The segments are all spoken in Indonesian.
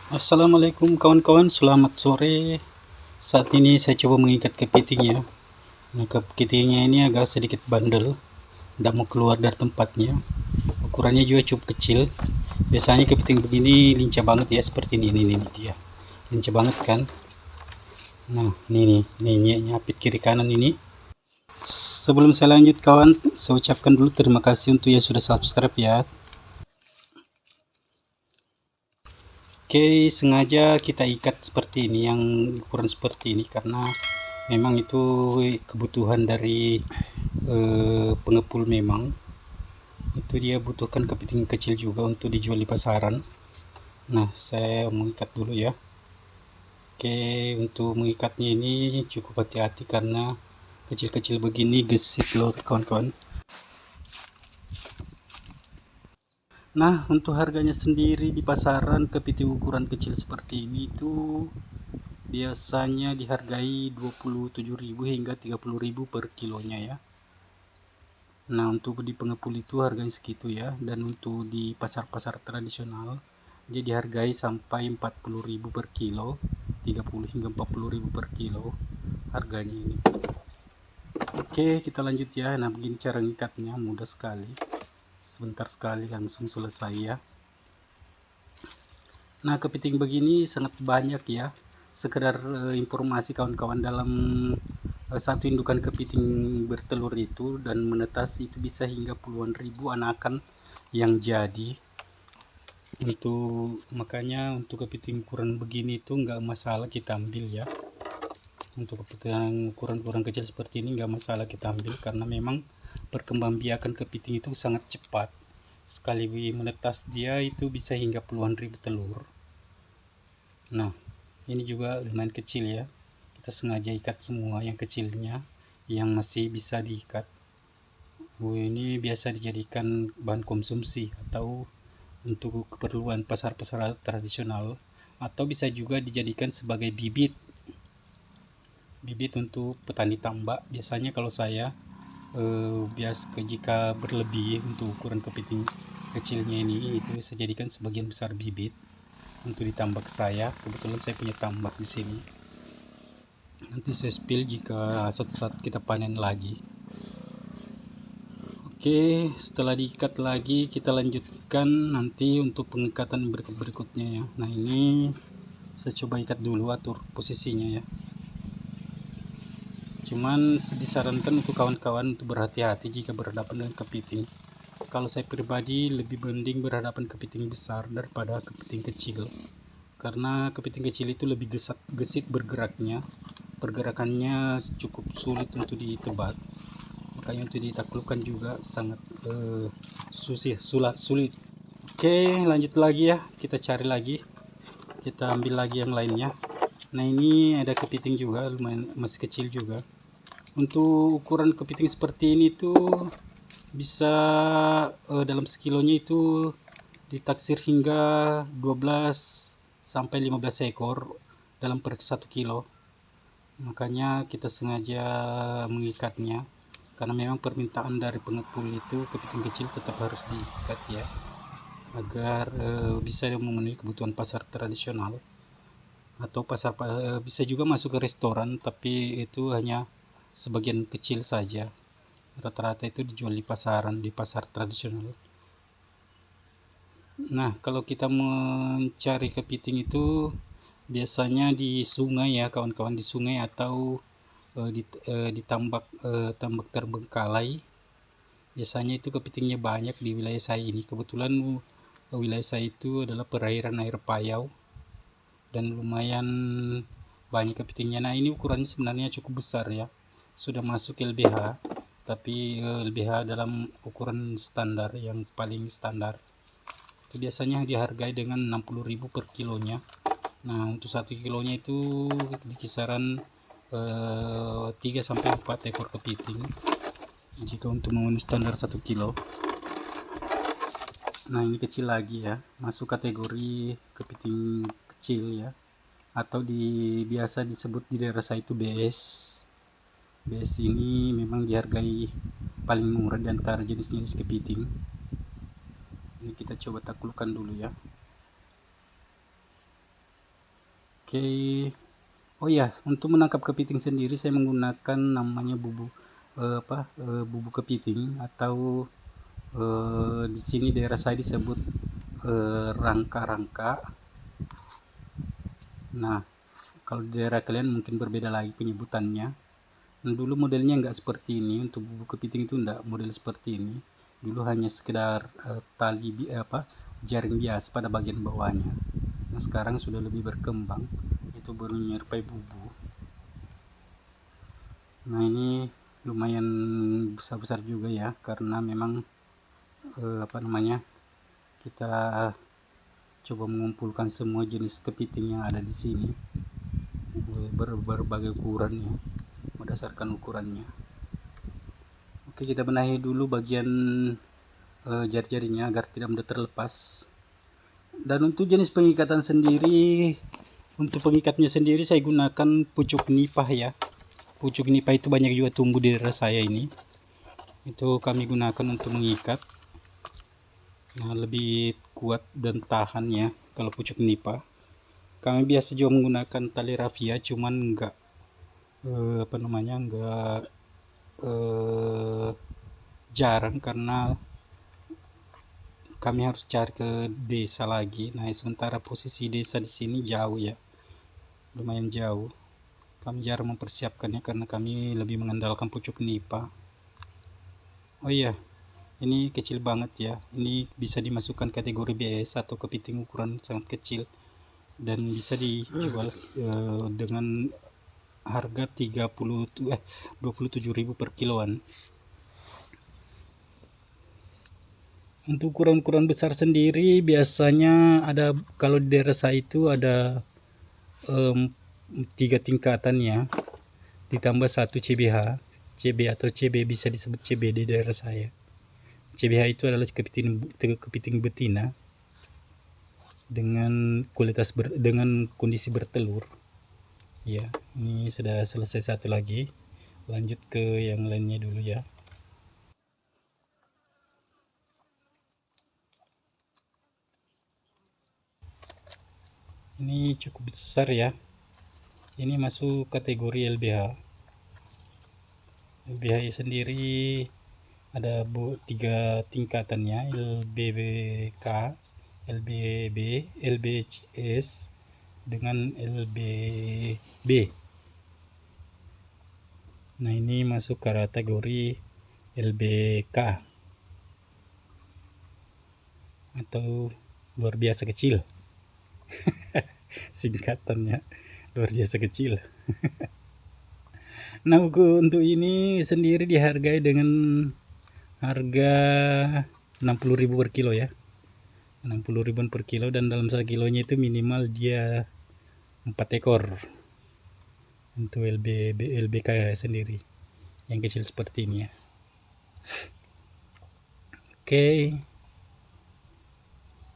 Assalamualaikum kawan-kawan, selamat sore. Saat ini saya coba mengikat kepitingnya. Nah, kepitingnya ini agak sedikit bandel, tidak mau keluar dari tempatnya. Ukurannya juga cukup kecil. Biasanya kepiting begini lincah banget ya, seperti ini dia. Lincah banget kan? Nah, ini nyapit kiri kanan ini. Sebelum saya lanjut kawan, saya ucapkan dulu terima kasih untuk yang sudah subscribe ya. Oke, sengaja kita ikat seperti ini, yang ukuran seperti ini, karena memang itu kebutuhan dari pengepul. Memang itu dia butuhkan kepiting kecil juga untuk dijual di pasaran. Nah, saya mengikat dulu ya. Oke, untuk mengikatnya ini cukup hati-hati karena kecil-kecil begini gesit loh kawan-kawan. Nah, untuk harganya sendiri di pasaran kepiting ukuran kecil seperti ini itu biasanya dihargai 27.000 hingga 30.000 per kilonya ya. Nah, untuk di pengepul itu harganya segitu ya, dan untuk di pasar-pasar tradisional dia dihargai sampai 40.000 per kilo, 30 hingga 40.000 per kilo harganya ini. Oke, kita lanjut ya. Nah, begini cara ngikatnya, mudah sekali. Sebentar sekali langsung selesai ya. Nah, kepiting begini sangat banyak ya. Sekedar informasi kawan-kawan, dalam satu indukan kepiting bertelur itu dan menetas itu bisa hingga puluhan ribu anakan yang jadi. Makanya untuk kepiting ukuran begini itu nggak masalah kita ambil ya. Untuk kepiting ukuran kecil seperti ini nggak masalah kita ambil, karena memang perkembangbiakan kepiting itu sangat cepat. Sekali menetas dia itu bisa hingga puluhan ribu telur. Nah, ini juga lumayan kecil ya. Kita sengaja ikat semua yang kecilnya, yang masih bisa diikat. Ini biasa dijadikan bahan konsumsi atau untuk keperluan pasar-pasar tradisional, atau bisa juga dijadikan sebagai bibit untuk petani tambak. Biasanya kalau saya jika berlebih untuk ukuran kepiting kecilnya ini, itu saya jadikan sebagian besar bibit untuk di tambak saya. Kebetulan saya punya tambak di sini. Nanti saya spill jika suatu saat kita panen lagi. Oke, setelah diikat lagi kita lanjutkan nanti untuk pengikatan berikutnya ya. Nah, ini saya coba ikat dulu, atur posisinya ya. Cuman disarankan untuk kawan-kawan untuk berhati-hati jika berhadapan dengan kepiting. Kalau saya pribadi lebih mending berhadapan kepiting besar daripada kepiting kecil, karena kepiting kecil itu lebih gesit bergeraknya. Pergerakannya cukup sulit untuk ditebak, makanya untuk ditaklukkan juga sangat sulit. Oke, lanjut lagi ya, kita cari lagi, kita ambil lagi yang lainnya. Nah, ini ada kepiting juga, lumayan masih kecil juga. Untuk ukuran kepiting seperti ini tuh bisa dalam sekilonya itu ditaksir hingga 12 sampai 15 ekor dalam per 1 kilo. Makanya kita sengaja mengikatnya, karena memang permintaan dari pengepul itu kepiting kecil tetap harus diikat ya, agar bisa memenuhi kebutuhan pasar tradisional atau bisa juga masuk ke restoran, tapi itu hanya sebagian kecil saja. Rata-rata itu dijual di pasaran, di pasar tradisional. Nah, kalau kita mencari kepiting itu biasanya di sungai ya kawan-kawan, di sungai atau di tambak terbengkalai. Biasanya itu kepitingnya banyak di wilayah saya ini. Kebetulan wilayah saya itu adalah perairan air payau dan lumayan banyak kepitingnya. Nah, ini ukurannya sebenarnya cukup besar ya, sudah masuk LBH, tapi LBH dalam ukuran standar, yang paling standar itu biasanya dihargai dengan 60.000 per kilonya. Nah, untuk 1 kilonya itu di kisaran 3 sampai 4 ekor kepiting jika untuk memenuhi standar 1 kilo. Nah, ini kecil lagi ya, masuk kategori kepiting kecil ya, atau biasa disebut di daerah saya itu BS. BS ini memang dihargai paling murah di antara jenis-jenis kepiting. Ini kita coba taklukkan dulu ya. Oke. Oh ya, untuk menangkap kepiting sendiri saya menggunakan namanya bubu kepiting, atau di sini daerah saya disebut rangka-rangka. Nah, kalau di daerah kalian mungkin berbeda lagi penyebutannya. Nah, dulu modelnya nggak seperti ini. Untuk bubu kepiting itu nggak model seperti ini. Dulu hanya sekedar jaring biasa pada bagian bawahnya. Nah, sekarang sudah lebih berkembang, itu baru menyerupai bubu. Nah, ini lumayan besar-besar juga ya, karena memang kita coba mengumpulkan semua jenis kepiting yang ada di sini, berbagai ukurannya, berdasarkan ukurannya. Oke, kita benahi dulu bagian jari-jarinya agar tidak mudah terlepas. Dan untuk jenis pengikatan sendiri, untuk pengikatnya sendiri saya gunakan pucuk nipah ya. Pucuk nipah itu banyak juga tumbuh di daerah saya ini. Itu kami gunakan untuk mengikat. Nah, lebih kuat dan tahan ya kalau pucuk nipah. Kami biasa juga menggunakan tali rafia, cuman enggak jarang, karena kami harus cari ke desa lagi. Nah, sementara posisi desa di sini jauh ya, lumayan jauh. Kami jarang mempersiapkannya karena kami lebih mengandalkan pucuk nipah. Oh iya, ini kecil banget ya. Ini bisa dimasukkan kategori BS atau kepiting ukuran sangat kecil, dan bisa dijual dengan harga 27.000 per kiloan. Untuk ukuran-ukuran besar sendiri biasanya ada, kalau di daerah saya itu ada 3 tingkatannya, ditambah 1 CBH. CB atau CB bisa disebut CB di daerah saya. CBH itu adalah kepiting betina dengan dengan kondisi bertelur. Ya, ini sudah selesai satu lagi. Lanjut ke yang lainnya dulu ya. Ini cukup besar ya. Ini masuk kategori LBH. LBH sendiri ada 3 tingkatannya, LBBK, LBB, LBS dengan LBB. Nah, ini masuk kategori LBK atau luar biasa kecil. Singkatannya luar biasa kecil. Nah, untuk ini sendiri dihargai dengan harga 60.000 per kilo ya. 60.000 per kilo, dan dalam 1 kilonya itu minimal dia 4 ekor. Untuk LBK sendiri yang kecil seperti ini ya. Oke,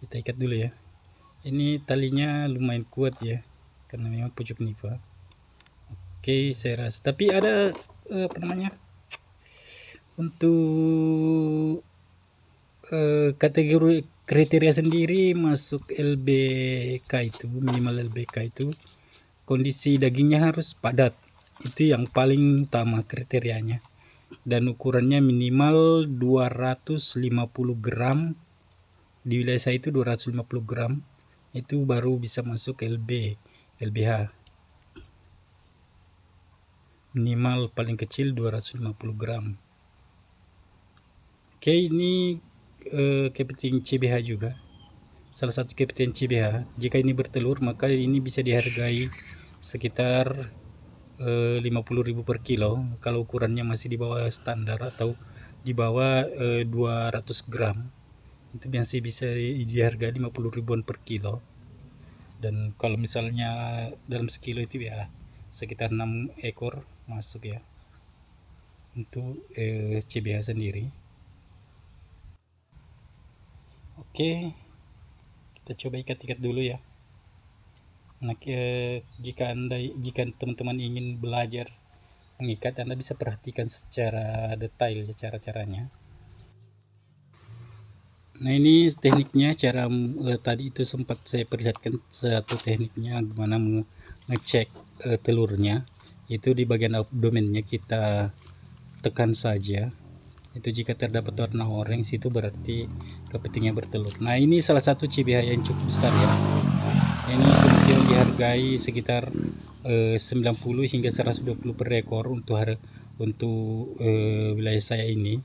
kita ikat dulu ya. Ini talinya lumayan kuat ya, karena memang pucuk nipah. Oke, saya rasa. Tapi ada untuk kategori kriteria sendiri masuk LBK itu, minimal LBK itu kondisi dagingnya harus padat. Itu yang paling utama kriterianya. Dan ukurannya minimal 250 gram. Di wilayah saya itu 250 gram. Itu baru bisa masuk LBH. Minimal paling kecil 250 gram. Oke, ini kepiting CBH juga. Salah satu kepiting CBH. Jika ini bertelur, maka ini bisa dihargai sekitar 50.000 per kilo. Kalau ukurannya masih di bawah standar atau di bawah 200 gram, itu masih bisa dihargai 50 ribuan per kilo. Dan kalau misalnya dalam sekilo itu ya sekitar 6 ekor masuk ya untuk CBH sendiri. Oke, kita coba ikat-ikat dulu ya. Nah, jika teman-teman ingin belajar mengikat, Anda bisa perhatikan secara detail ya cara-caranya. Nah, ini tekniknya, tadi itu sempat saya perlihatkan satu tekniknya gimana ngecek telurnya, itu di bagian abdomennya kita tekan saja. Itu jika terdapat warna orange itu berarti kepitingnya bertelur. Nah, ini salah satu CBH yang cukup besar ya. Ini kemungkinan dihargai sekitar 90 hingga 120 per ekor untuk wilayah saya ini.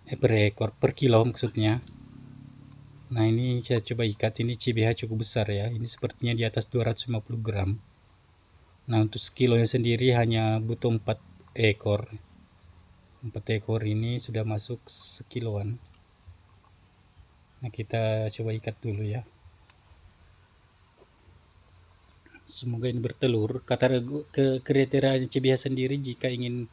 Per ekor, per kilo maksudnya. Nah, ini saya coba ikat, ini CBH cukup besar ya. Ini sepertinya di atas 250 gram. Nah, untuk sekilonya sendiri hanya butuh 4 ekor. 4 ekor ini sudah masuk sekiloan. Nah, kita coba ikat dulu ya. Semoga ini bertelur. Kata kriteria CBH sendiri, jika ingin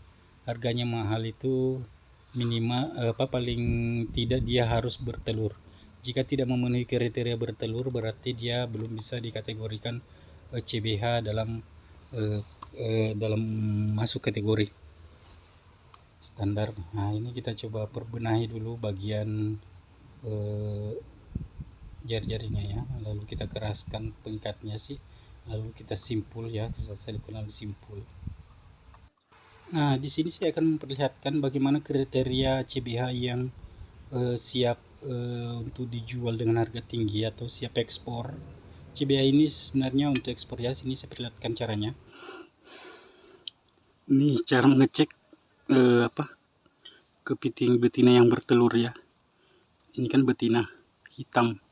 harganya mahal itu minimal paling tidak dia harus bertelur. Jika tidak memenuhi kriteria bertelur, berarti dia belum bisa dikategorikan CBH dalam masuk kategori standar. Nah, ini kita coba perbenahi dulu bagian jari-jarinya ya, lalu kita keraskan pengikatnya sih, lalu kita simpul ya, saya lalu simpul. Nah, di sini saya akan memperlihatkan bagaimana kriteria CBH yang siap untuk dijual dengan harga tinggi atau siap ekspor. CBH ini sebenarnya untuk ekspor ya. Sini saya perlihatkan caranya. Ini cara mengecek kepiting betina yang bertelur ya. Ini kan betina hitam.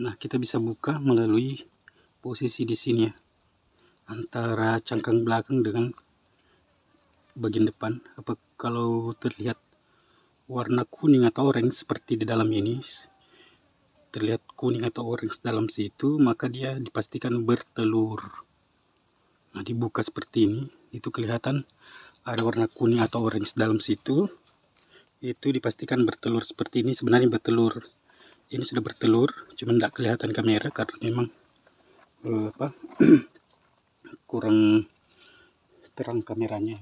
Nah, kita bisa buka melalui posisi di sini ya, antara cangkang belakang dengan bagian depan. Kalau terlihat warna kuning atau orange seperti di dalam ini, terlihat kuning atau orange dalam situ, maka dia dipastikan bertelur. Nah, dibuka seperti ini, itu kelihatan ada warna kuning atau orange dalam situ, itu dipastikan bertelur. Seperti ini sebenarnya bertelur. Ini sudah bertelur, cuma tidak kelihatan kamera karena memang kurang terang kameranya.